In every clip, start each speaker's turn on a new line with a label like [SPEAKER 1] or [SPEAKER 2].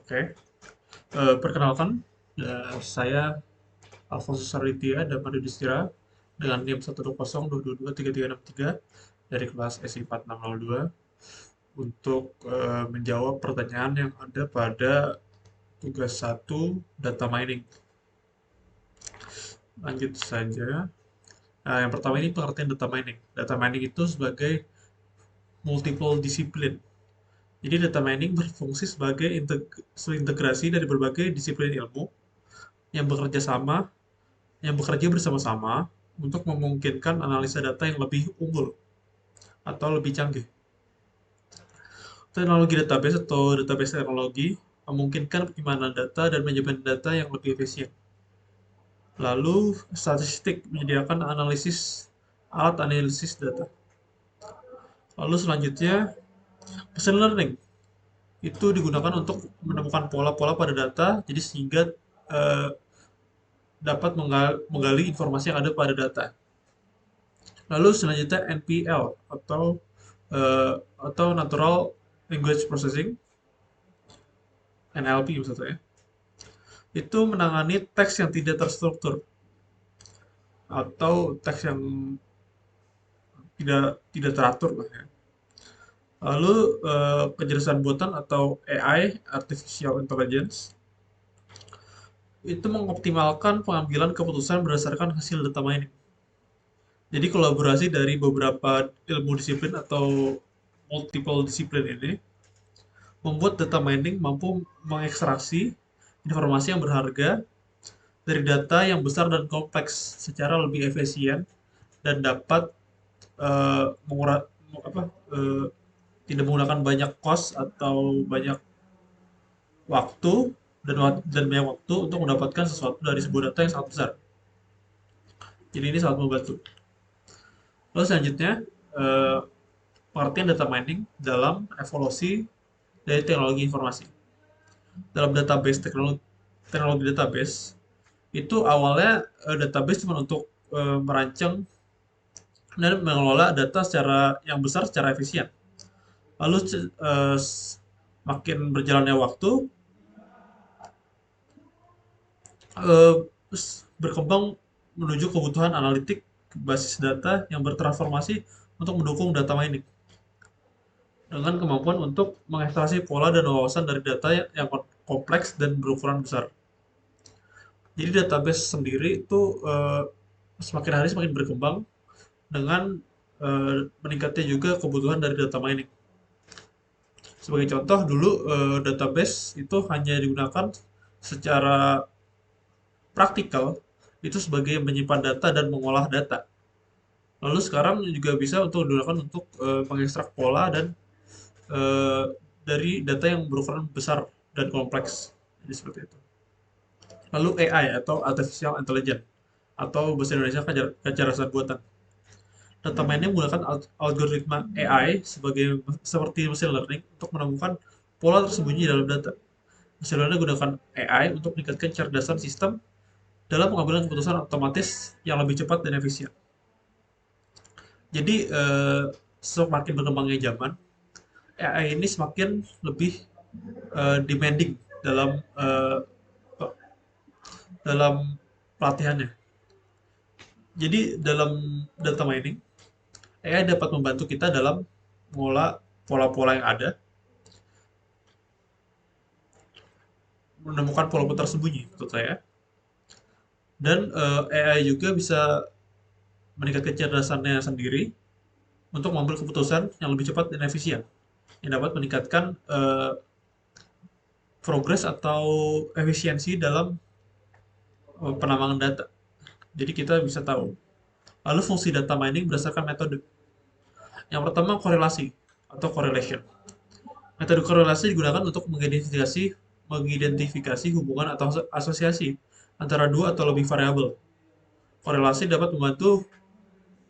[SPEAKER 1] Oke, perkenalkan, saya Alfonso Sarlitia dan Madu Distira dengan NIM 12022233363 dari kelas SI 4602 untuk menjawab pertanyaan yang ada pada tugas 1 data mining. Lanjut saja. Nah, yang pertama ini pengertian data mining. Data mining itu sebagai multiple disiplin. Jadi data mining berfungsi sebagai integrasi dari berbagai disiplin ilmu yang bekerja sama yang bekerja bersama-sama untuk memungkinkan analisa data yang lebih unggul atau lebih canggih. Teknologi database atau database teknologi memungkinkan penyimpanan data dan manajemen data yang lebih efisien. Lalu, statistik menyediakan alat analisis data. Lalu selanjutnya, machine learning itu digunakan untuk menemukan pola-pola pada data, jadi sehingga eh, dapat menggali informasi yang ada pada data. Lalu selanjutnya NPL atau Natural Language Processing NLP maksudnya itu menangani teks yang tidak terstruktur atau teks yang tidak tidak teratur lah ya. Lalu kecerdasan buatan atau AI Artificial Intelligence itu mengoptimalkan pengambilan keputusan berdasarkan hasil data mining. Jadi kolaborasi dari beberapa ilmu disiplin atau multiple disiplin ini membuat data mining mampu mengekstraksi informasi yang berharga dari data yang besar dan kompleks secara lebih efisien dan dapat menguras apa eh, tidak menggunakan banyak cost atau banyak waktu dan banyak waktu untuk mendapatkan sesuatu dari sebuah data yang sangat besar. Jadi ini sangat membantu. Lalu selanjutnya eh, pengertian data mining dalam evolusi dari teknologi informasi. Dalam teknologi database itu awalnya database cuma untuk merancang dan mengelola data yang besar secara efisien. Lalu makin berjalannya waktu eh, berkembang menuju kebutuhan analitik basis data yang bertransformasi untuk mendukung data mining dengan kemampuan untuk mengekstraksi pola dan wawasan dari data yang kompleks dan berukuran besar. Jadi database sendiri itu semakin hari semakin berkembang dengan meningkatnya juga kebutuhan dari data mining. Sebagai contoh, dulu database itu hanya digunakan secara praktikal itu sebagai menyimpan data dan mengolah data. Lalu sekarang juga bisa untuk digunakan untuk mengekstrak pola dan eh, dari data yang berukuran besar dan kompleks. Jadi seperti itu. Lalu AI atau Artificial Intelligence atau bahasa Indonesia kecerdasan buatan. Data mining menggunakan algoritma AI seperti machine learning untuk menemukan pola tersembunyi dalam data. Machine learning menggunakan AI untuk meningkatkan kecerdasan sistem dalam pengambilan keputusan otomatis yang lebih cepat dan efisien. Jadi semakin berkembangnya zaman, AI ini semakin lebih demanding dalam pelatihannya. Jadi dalam data mining, AI dapat membantu kita dalam mengolah pola-pola yang ada, menemukan pola-pola tersembunyi, menurut saya. Dan AI juga bisa meningkatkan kecerdasannya sendiri untuk mengambil keputusan yang lebih cepat dan efisien, yang dapat meningkatkan progres atau efisiensi dalam penambangan data. Jadi kita bisa tahu. Lalu fungsi data mining berdasarkan metode. Yang pertama korelasi atau correlation. Metode korelasi digunakan untuk mengidentifikasi hubungan atau asosiasi antara dua atau lebih variabel. Korelasi dapat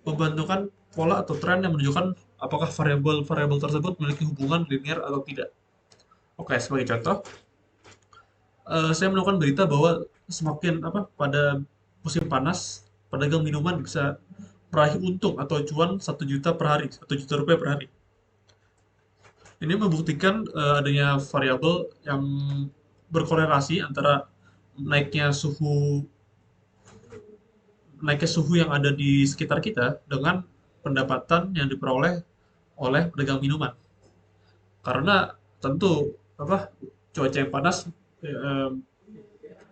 [SPEAKER 1] membantukan pola atau tren yang menunjukkan apakah variabel-variabel tersebut memiliki hubungan linear atau tidak. Oke, sebagai contoh, saya menemukan berita bahwa semakin pada musim panas, pedagang minuman bisa meraih untung atau cuan 1 juta per hari, 1 juta rupiah per hari. Ini membuktikan adanya variabel yang berkorelasi antara naiknya suhu naiknya suhu yang ada di sekitar kita dengan pendapatan yang diperoleh oleh pedagang minuman. Karena tentu apa cuaca yang panas eh,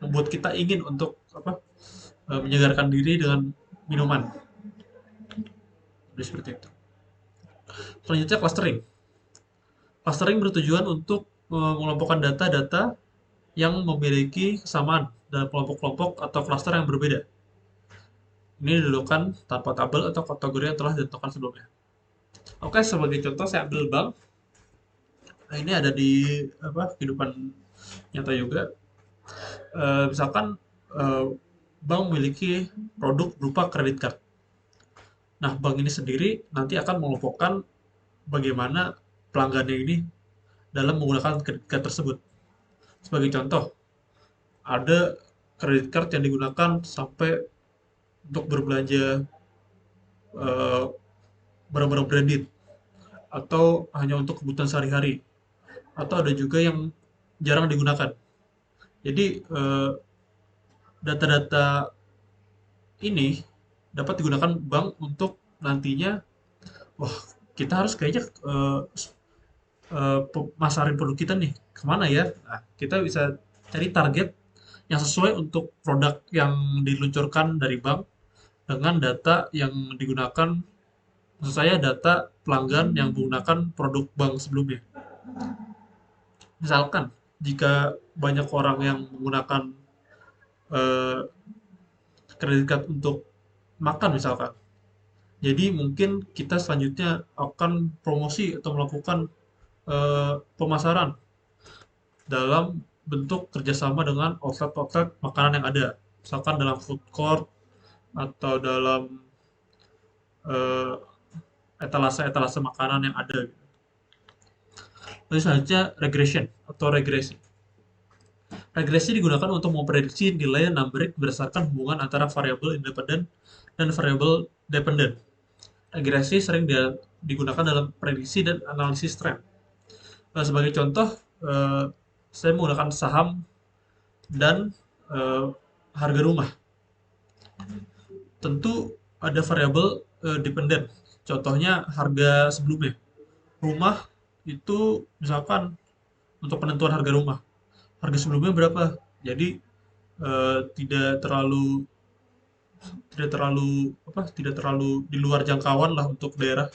[SPEAKER 1] membuat kita ingin untuk menyegarkan diri dengan minuman. Jadi seperti itu. Selanjutnya clustering. Clustering bertujuan untuk mengelompokkan data-data yang memiliki kesamaan dalam kelompok-kelompok atau cluster yang berbeda. Ini dilakukan tanpa tabel atau kategori yang telah ditentukan sebelumnya. Oke, sebagai contoh saya ambil bank. Nah, ini ada di kehidupan nyata juga. Misalkan eh, bank memiliki produk berupa kredit card. Nah, bank ini sendiri nanti akan mengelompokkan bagaimana pelanggannya ini dalam menggunakan kredit card tersebut. Sebagai contoh, ada kredit card yang digunakan sampai untuk berbelanja eh, barang-barang branded atau hanya untuk kebutuhan sehari-hari, atau ada juga yang jarang digunakan. Jadi data-data ini dapat digunakan bank untuk nantinya, wah kita harus kayaknya masarin produk kita nih kemana ya? Nah, kita bisa cari target yang sesuai untuk produk yang diluncurkan dari bank dengan data yang digunakan, maksud saya data pelanggan yang menggunakan produk bank sebelumnya. Misalkan jika banyak orang yang menggunakan eh, kredit card untuk makan misalkan, jadi mungkin kita selanjutnya akan promosi atau melakukan pemasaran dalam bentuk kerjasama dengan outlet-outlet makanan yang ada, misalkan dalam food court atau dalam eh, etalase-etalase makanan yang ada. Lalu selanjutnya regression atau regresi. Regresi digunakan untuk memprediksi nilai numerik berdasarkan hubungan antara variabel independen dan variabel dependen. Regresi sering digunakan dalam prediksi dan analisis tren. Nah, sebagai contoh, eh, saya menggunakan saham dan eh, harga rumah. Tentu ada variabel dependen. Contohnya harga sebelumnya. Rumah itu misalkan untuk penentuan harga rumah. Harga sebelumnya berapa? Jadi tidak terlalu di luar jangkauan lah untuk daerah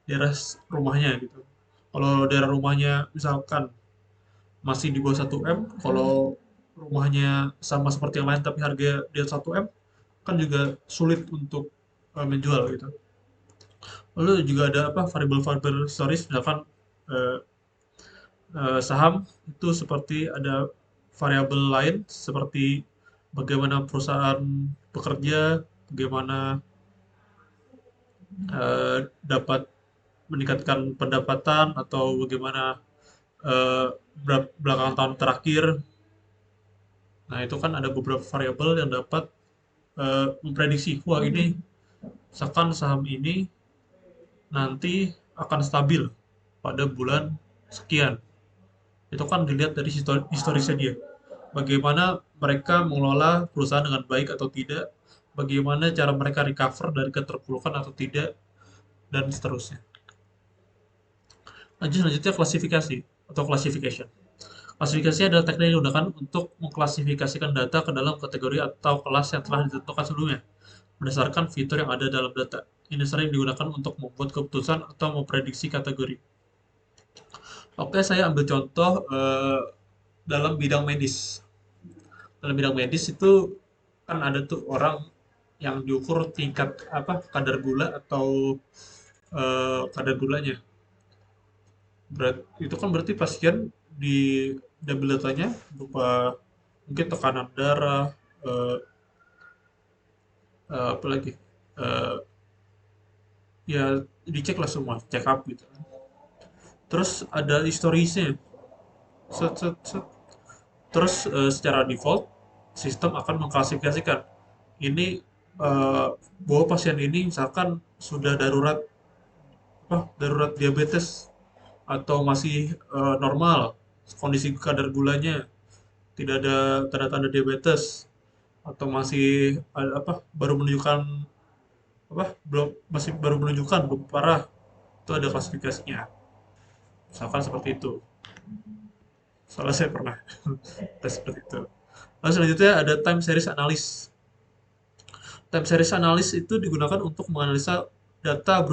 [SPEAKER 1] daerah rumahnya gitu. Kalau daerah rumahnya misalkan masih di bawah 1 M, kalau rumahnya sama seperti yang lain tapi harga di atas 1 M, kan juga sulit untuk menjual gitu. Lalu juga ada variabel-variabel historis, misalkan eh, saham itu seperti ada variabel lain seperti bagaimana perusahaan bekerja, bagaimana dapat meningkatkan pendapatan atau bagaimana eh, belakangan tahun terakhir. Nah, itu kan ada beberapa variabel yang dapat memprediksi, wah ini misalkan saham ini nanti akan stabil pada bulan sekian. Itu kan dilihat dari historisnya dia. Bagaimana mereka mengelola perusahaan dengan baik atau tidak, bagaimana cara mereka recover dari keterpurukan atau tidak, dan seterusnya. Lanjut selanjutnya klasifikasi atau classification. Klasifikasi adalah teknik yang digunakan untuk mengklasifikasikan data ke dalam kategori atau kelas yang telah ditentukan sebelumnya, berdasarkan fitur yang ada dalam data. Ini sering digunakan untuk membuat keputusan atau memprediksi kategori. Oke, saya ambil contoh dalam bidang medis. Dalam bidang medis itu kan ada tuh orang yang diukur tingkat kadar gula atau kadar gulanya. Itu kan berarti pasien di double datanya berupa mungkin tekanan darah, eh, apa lagi, eh, ya dicek lah semua, check up gitu. Terus ada historisnya, set, set, set. Terus secara default sistem akan mengklasifikasikan ini bahwa pasien ini misalkan sudah darurat diabetes atau masih normal kondisi kadar gulanya. tidak ada tanda-tanda diabetes, atau masih baru menunjukkan belum masih baru menunjukkan belum parah, itu ada klasifikasinya. Misalkan seperti itu. Soalnya saya pernah tes seperti itu. Lalu selanjutnya ada time series analysis. Time series analysis itu digunakan untuk menganalisa data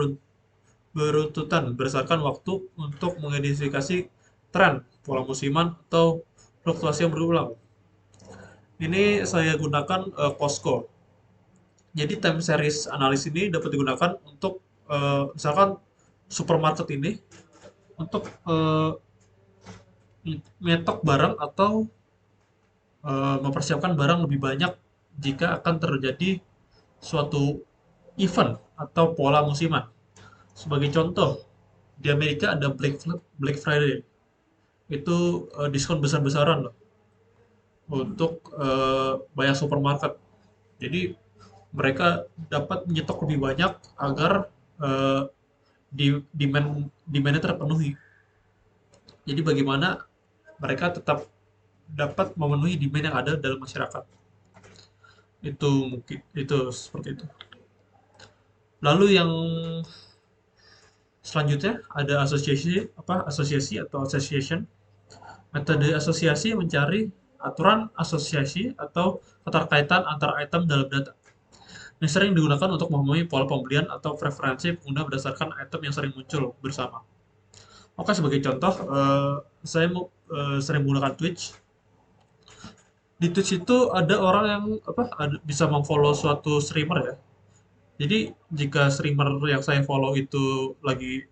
[SPEAKER 1] beruntutan berdasarkan waktu untuk mengidentifikasi tren, pola musiman, atau fluktuasi yang berulang. Ini saya gunakan Costco. Jadi time series analysis ini dapat digunakan untuk misalkan supermarket ini untuk nyetok barang atau mempersiapkan barang lebih banyak jika akan terjadi suatu event atau pola musiman. Sebagai contoh, di Amerika ada Black Friday. Itu diskon besar-besaran loh untuk banyak supermarket. Jadi mereka dapat menyetok lebih banyak agar eh, demandnya terpenuhi. Jadi bagaimana mereka tetap dapat memenuhi demand yang ada dalam masyarakat. Itu mungkin itu seperti itu. Lalu yang selanjutnya ada asosiasi atau association. Metode asosiasi mencari aturan asosiasi atau keterkaitan antara item dalam data. Ini sering digunakan untuk memahami pola pembelian atau preferensi pengguna berdasarkan item yang sering muncul bersama. Oke, sebagai contoh, saya sering menggunakan Twitch. Di Twitch itu ada orang yang bisa memfollow suatu streamer ya. Jadi jika streamer yang saya follow itu lagi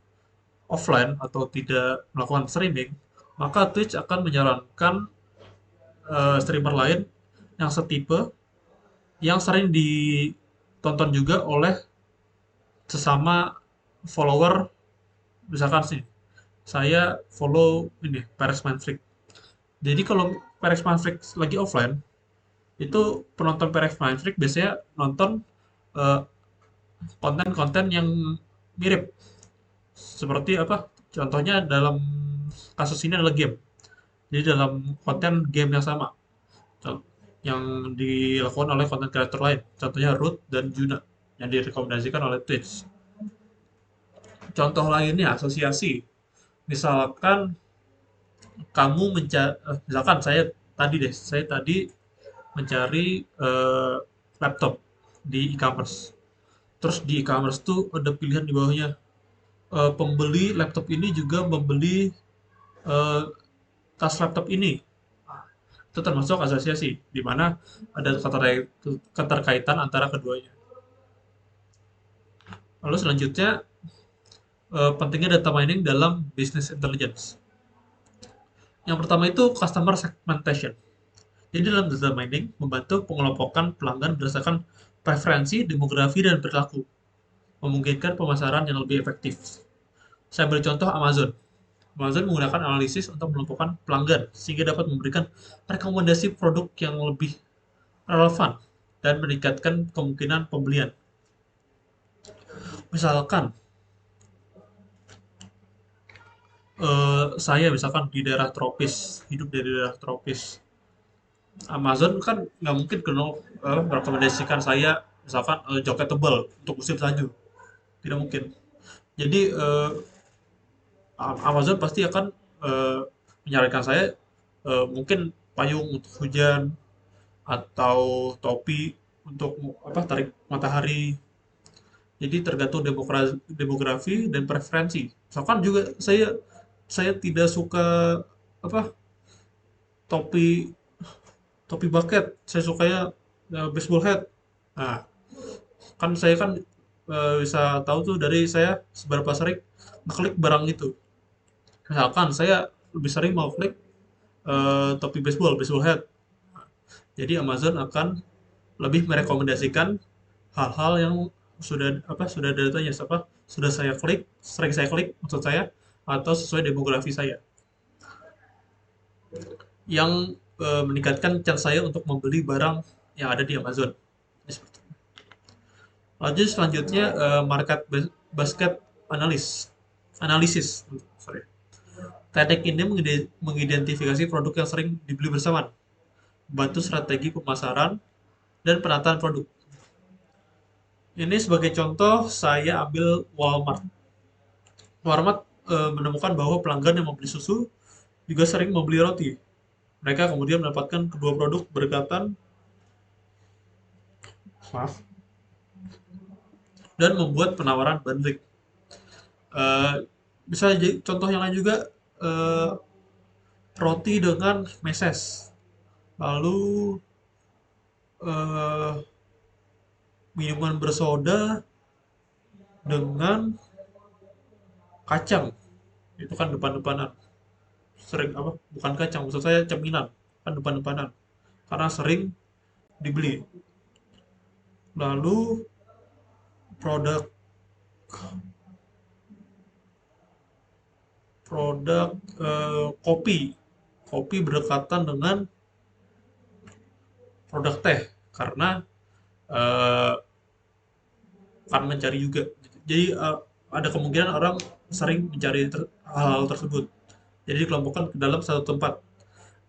[SPEAKER 1] offline atau tidak melakukan streaming, maka Twitch akan menyarankan streamer lain yang setipe, yang sering ditonton juga oleh sesama follower. Misalkan sih, saya follow ini Paris Manfred. Jadi kalau Paris Manfred lagi offline, itu penonton Paris Manfred biasanya nonton eh, konten-konten yang mirip. Seperti apa? Contohnya dalam kasus ini adalah game. Jadi dalam konten game yang sama, yang dilakukan oleh konten kreator lain. Contohnya Ruth dan Juna yang direkomendasikan oleh Twitch. Contoh lainnya asosiasi. Misalkan misalkan saya tadi mencari laptop di e-commerce. Terus di e-commerce tuh ada pilihan di bawahnya. Pembeli laptop ini juga membeli eh, tas laptop ini. Itu termasuk asosiasi, di mana ada keterkaitan antara keduanya. Lalu selanjutnya, pentingnya data mining dalam business intelligence. Yang pertama itu customer segmentation. Jadi dalam data mining membantu pengelompokan pelanggan berdasarkan preferensi, demografi, dan perilaku, memungkinkan pemasaran yang lebih efektif. Saya beri contoh Amazon. Amazon menggunakan analisis untuk mengelompokkan pelanggan sehingga dapat memberikan rekomendasi produk yang lebih relevan dan meningkatkan kemungkinan pembelian. Misalkan saya misalkan di daerah tropis, hidup di daerah tropis. Amazon kan nggak mungkin merekomendasikan saya misalkan jaket tebal untuk musim salju, tidak mungkin. Jadi Amazon pasti akan eh, menyarankan saya mungkin payung untuk hujan atau topi untuk tarik matahari. Jadi tergantung demografi dan preferensi. Misalkan juga saya tidak suka apa topi topi bucket, saya sukanya baseball hat. Nah, kan saya kan bisa tahu tuh dari saya seberapa sering ngeklik barang itu. Misalkan saya lebih sering mau klik topi baseball hat. Jadi Amazon akan lebih merekomendasikan hal-hal yang sudah ada datanya, sudah saya klik, sering saya klik maksud saya, atau sesuai demografi saya, yang meningkatkan chance saya untuk membeli barang yang ada di Amazon. Lanjut selanjutnya market basket analisis. Sorry. Teknik ini mengidentifikasi produk yang sering dibeli bersama. bantu strategi pemasaran, dan penataan produk. Ini sebagai contoh saya ambil Walmart. Walmart menemukan bahwa pelanggan yang membeli susu juga sering membeli roti. Mereka kemudian mendapatkan kedua produk berdekatan, maaf, dan membuat penawaran bundling. Eh, Bisa jadi contoh yang lain juga, eh, roti dengan meses, lalu eh, minuman bersoda dengan kacang. Itu kan depan-depanan, sering apa, bukan kacang, maksud saya cemilan, kan depan-depanan karena sering dibeli. Lalu produk produk kopi, kopi berdekatan dengan produk teh karena eh, akan mencari juga. Jadi ada kemungkinan orang sering mencari hal-hal tersebut. Jadi dikelompokkan ke dalam satu tempat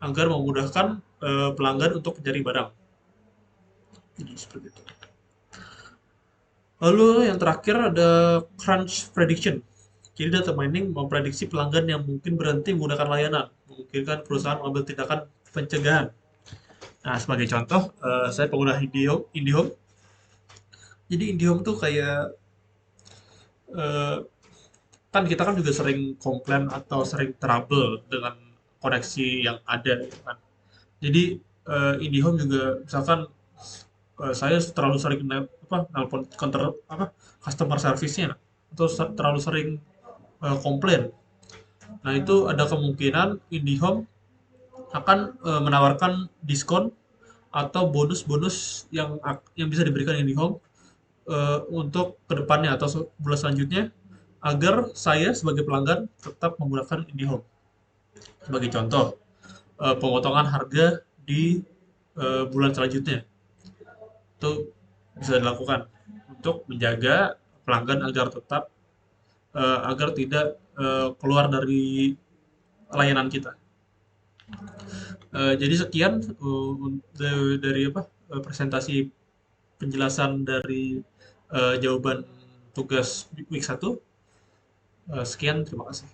[SPEAKER 1] agar memudahkan pelanggan untuk mencari barang. Jadi seperti itu. Lalu yang terakhir ada crunch prediction. Jadi data mining memprediksi pelanggan yang mungkin berhenti menggunakan layanan, memungkinkan perusahaan mengambil tindakan pencegahan. Nah, sebagai contoh, saya pengguna IndiHome. Jadi IndiHome tuh kayak eh, kan kita kan juga sering komplain atau sering trouble dengan koneksi yang ada gitu kan. Jadi IndiHome juga misalkan saya terlalu sering nelpon counter apa customer service-nya atau terlalu sering komplain. Nah, itu ada kemungkinan IndiHome akan menawarkan diskon atau bonus-bonus yang bisa diberikan IndiHome untuk kedepannya atau bulan selanjutnya agar saya sebagai pelanggan tetap menggunakan IndiHome. Sebagai contoh, pemotongan harga di bulan selanjutnya itu bisa dilakukan untuk menjaga pelanggan agar tetap agar tidak keluar dari layanan kita. Jadi sekian dari presentasi penjelasan dari jawaban tugas week 1. Sekian, terima kasih.